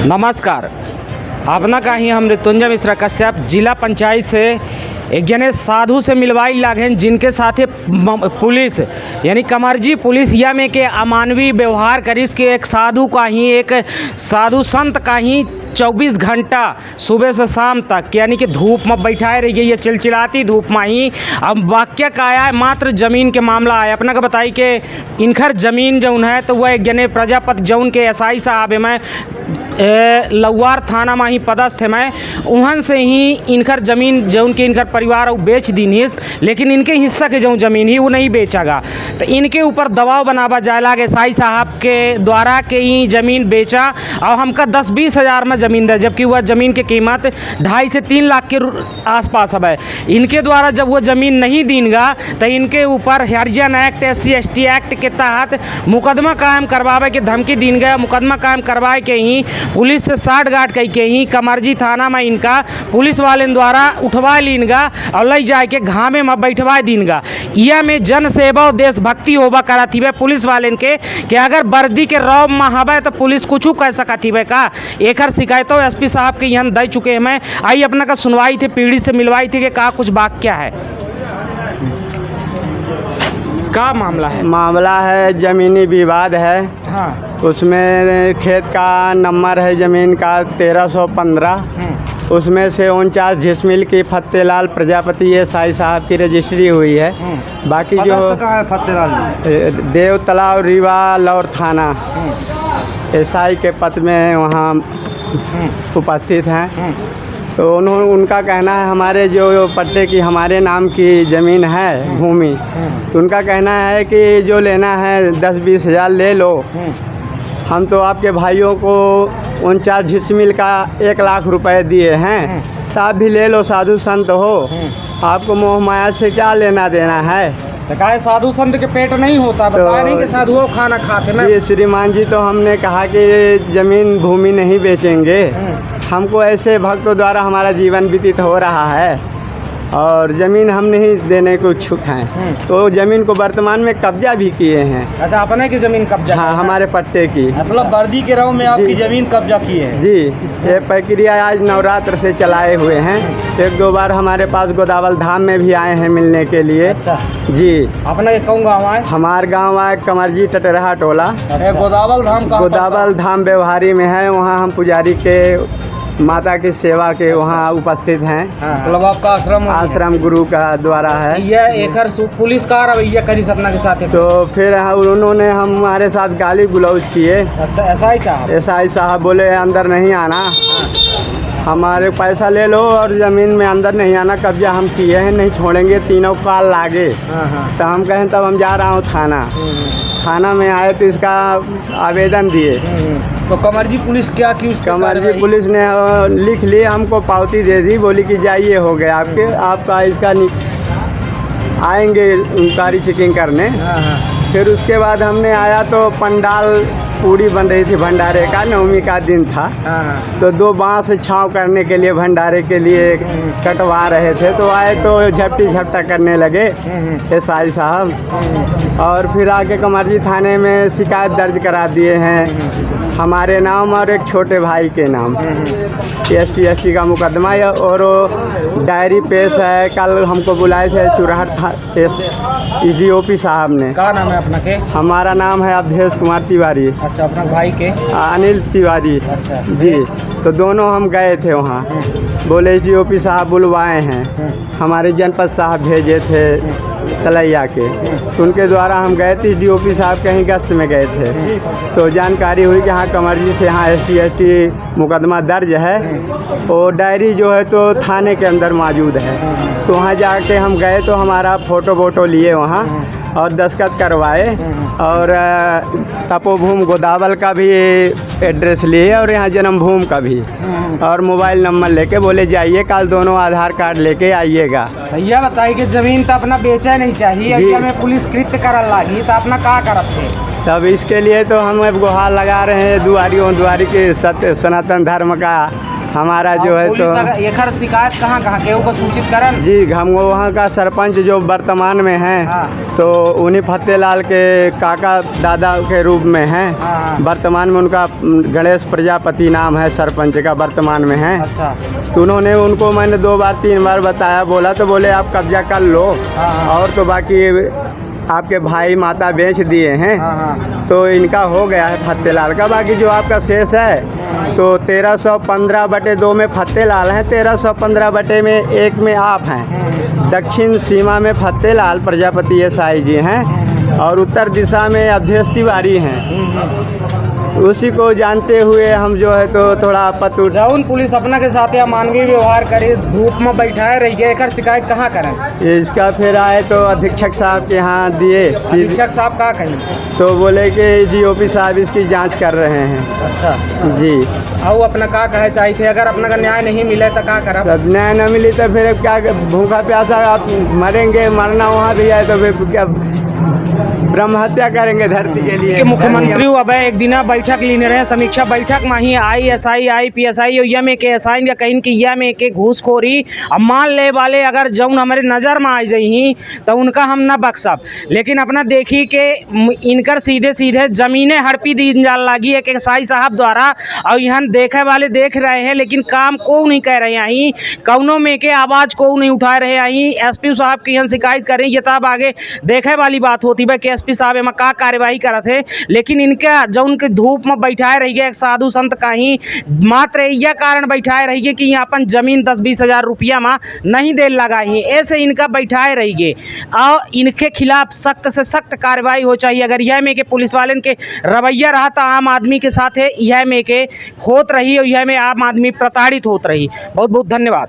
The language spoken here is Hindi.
नमस्कार। अपना का ही हम मृत्युंजय मिश्रा कश्यप जिला पंचायत से एक जने साधु से मिलवाई लागें जिनके साथे पुलिस यानी कमरजी पुलिस या में के अमानवीय व्यवहार करिस के एक साधु का ही एक साधु संत का ही 24 घंटा सुबह से शाम तक यानी कि धूप में बैठाए रही ये चिलचिलाती धूप में ही। अब वाक्य का आया मात्र ज़मीन के मामला आया अपना का बताई कि इनखर ज़मीन जौन है तो वह एक जने प्रजापति जौन के एसआई साहब है मैं लौवार थाना में ही पदस्थ है मैं वहाँ से ही इनकर ज़मीन जौन के इनकर परिवार बेच दीनिस लेकिन इनके हिस्सा के जो ज़मीन ही वो नहीं बेचागा तो इनके ऊपर दबाव बनावा जाए लाग एसआई साहब के द्वारा के ही ज़मीन बेचा और हमका 10-20 हज़ार में ज़मीन दे जबकि वह ज़मीन की कीमत 2.5 से 3 लाख के आसपास अब है। इनके द्वारा जब वो ज़मीन नहीं दीनगा तो इनके ऊपर हरिजन एक्ट SC/ST एक्ट के तहत मुकदमा कायम करवावे के धमकी दीन गया। मुकदमा कायम करवाए के ही पुलिस से साठ गांठ कह के ही कमरजी थाना में इनका पुलिस वाले द्वारा उठवा लीनगा और ले जाए के घामे में बैठवा दीनगा। यह में जन सेवा और देशभक्ति होबा कराती है पुलिस वाले के कि अगर वर्दी के रौब में हवे तो पुलिस कुछ कह सकती है का। एक शिकायतों SP साहब के यहाँ दे चुके हैं। मैं आई अपना का सुनवाई थे पीढ़ी से मिलवाई थी कि कहा कुछ बात क्या है का मामला है। मामला है ज़मीनी विवाद है। हाँ। उसमें खेत का नंबर है ज़मीन का 1315। उसमें से 49 डिसमिल की फतेलाल प्रजापति एसआई साहब की रजिस्ट्री हुई है। बाकी जो फतेलाल देव तालाब रीवा लौर थाना एसआई के पद में वहाँ उपस्थित हैं। तो उनका कहना है हमारे जो पट्टे की हमारे नाम की ज़मीन है भूमि तो उनका कहना है कि जो लेना है 10-20 हज़ार ले लो। हम तो आपके भाइयों को 49 डिसमिल का 1 लाख रुपए दिए हैं तो आप भी ले लो, साधु संत हो, आपको मोह माया से क्या लेना देना है। कहा साधु संत के पेट नहीं होता बताया नहीं कि साधुओं खाना खाते ना। जी श्रीमान जी, तो हमने कहा कि ज़मीन भूमि नहीं बेचेंगे, हमको ऐसे भक्तों द्वारा हमारा जीवन व्यतीत हो रहा है और ज़मीन हम नहीं देने को इच्छुक हैं। तो ज़मीन को वर्तमान में कब्जा भी किए हैं। अच्छा, अपने की ज़मीन कब्जा? हाँ, हमारे पट्टे की। मतलब वर्दी के राव में आपकी ज़मीन कब्जा की है? जी, ये प्रक्रिया आज नवरात्र से चलाए हुए हैं। 1-2 बार हमारे पास गोदावल धाम में भी आए हैं मिलने के लिए। अच्छा जी। अपना कौन गाँव है? हमारा गाँव है कमरजी टटरहा टोला। गोदावल धाम का? गोदावल धाम व्यवहारी में है। वहाँ हम पुजारी के माता की सेवा के वहाँ उपस्थित हैं। मतलब आपका आश्रम गुरु का द्वारा है। यह एक पुलिस का रवैया करी सपना के साथ है। तो फिर उन्होंने हमारे साथ गाली गलौज किए। अच्छा, एसआई साहब बोले अंदर नहीं आना, हमारे पैसा ले लो और ज़मीन में अंदर नहीं आना, कब्जा हम किए हैं, नहीं छोड़ेंगे, तीनों काल लागे। तो हम कहें तब हम जा रहा हूँ थाना में आए तो इसका आवेदन दिए। तो कमरजी पुलिस क्या की? कमरजी पुलिस ने लिख ली, हमको पावती दे दी, बोली कि जाइए हो गया आपका इसका आएंगे इंक्वायरी चेकिंग करने। फिर उसके बाद हमने आया तो पंडाल पूरी बन रही थी, भंडारे का नवमी का दिन था। तो 2 बांस छांव करने के लिए भंडारे के लिए कटवा रहे थे तो आए तो झपटी झपटा करने लगे एसआई साहब और फिर आके कमरजी थाने में शिकायत दर्ज करा दिए हैं हमारे नाम और एक छोटे भाई के नाम। ST/ST का मुकदमा है और डायरी पेश है। कल हमको बुलाए थे चुराहट EDOP साहब ने। क्या नाम है अपना के? हमारा नाम है अवधेश कुमार तिवारी। अच्छा, अपना भाई के? अनिल तिवारी। अच्छा जी। तो दोनों हम गए थे वहाँ, बोले EDOP साहब बुलवाए हैं, हमारे जनपद साहब भेजे थे सलैया के, तो उनके द्वारा हम गए थे। EDOP साहब कहीं गश्त में गए थे तो जानकारी हुई कि हाँ कमरजी से यहाँ ST/ST मुकदमा दर्ज है और डायरी जो है तो थाने के अंदर मौजूद है। तो वहाँ जाके हम गए तो हमारा फ़ोटो लिए वहाँ और दस्तखत करवाए और तपोभूमि गोदावल का भी एड्रेस लिए और यहाँ जन्मभूमि का भी और मोबाइल नंबर लेके बोले जाइए कल दोनों आधार कार्ड लेके आइएगा। भैया बताइए कि ज़मीन तो अपना बेचा नहीं चाहिए, में पुलिस कृत्य कर लागी तो अपना क्या करते? तब इसके लिए तो हम अब गुहार लगा रहे हैं दुआरी के सनातन धर्म का हमारा जो है पुलिस तो अगर एकर शिकायत कहाँ कहाँ केहू को सूचित करन? जी, हम वहाँ का सरपंच जो वर्तमान में हैं हाँ। तो उन्हीं फतेलाल के काका दादा के रूप में हैं। हाँ। वर्तमान में उनका गणेश प्रजापति नाम है, सरपंच का वर्तमान में है। अच्छा। तो उन्होंने उनको मैंने 2 बार 3 बार बताया, बोला तो बोले आप कब्जा कर लो, हाँ। और तो बाकी आपके भाई माता बेच दिए हैं। हाँ। तो इनका हो गया है फतेलाल का। बाकी जो आपका शेष है तो 1315/2 में फतेलाल हैं, 1315/1 में आप हैं। दक्षिण सीमा में फतेलाल प्रजापति एसआई जी हैं और उत्तर दिशा में अवधेश तिवारी हैं। उसी को जानते हुए हम जो है तो थोड़ा पतुर जौन पुलिस अपना के साथ अमानवीय व्यवहार करे, धूप में बैठाए रही है, एकर शिकायत कहाँ करें? इसका फिर आए तो अधीक्षक साहब के यहाँ दिए। अधीक्षक साहब का कहीं तो बोले कि जीओपी साहब इसकी जांच कर रहे हैं। अच्छा जी। आओ अपना का कहे चाहिए थे, अगर अपना का न्याय नहीं मिले तो का करब? तब न्याय न मिली तो फिर अब क्या, भूखा प्यासा आप मरेंगे, मरना वहाँ भी है तो फिर क्या ब्रह्म हत्या करेंगे धरती के लिए। कि मुख्यमंत्री अब एक दिना बैठक लेने रहे, समीक्षा बैठक में ही ISI IPSI या के एसआई या कहीं की या में के घूसखोरी अब मान ले वाले अगर जौन हमारे नज़र में आ जाही तो उनका हम ना बख्शब। लेकिन अपना देखी कि इनकर सीधे सीधे ज़मीनें हड़पी दी जा लगी एक एसआई साहब द्वारा, और यहाँ देखे वाले देख रहे हैं लेकिन काम को नहीं कह रहे हैं, कौनों में के आवाज़ को नहीं उठा रहे हैं। SP साहब की यहाँ शिकायत करें ये तब आगे देखे वाली बात होती है कि SP साहब एमा का कार्यवाही करत है। लेकिन इनका जो उनके धूप में बैठाए रही है एक साधु संत का ही मात्र यह कारण बैठाए रही है कि यहाँ अपन जमीन 10-20 हज़ार रुपया में नहीं दे लगा ही, ऐसे इनका बैठाए रही है और इनके खिलाफ सख्त से सख्त कार्रवाई हो चाहिए। अगर यह में के पुलिस वाले के रवैया रहा तो आम आदमी के साथ है यह में के होत रही और यह में आम आदमी प्रताड़ित होत रही। बहुत बहुत धन्यवाद।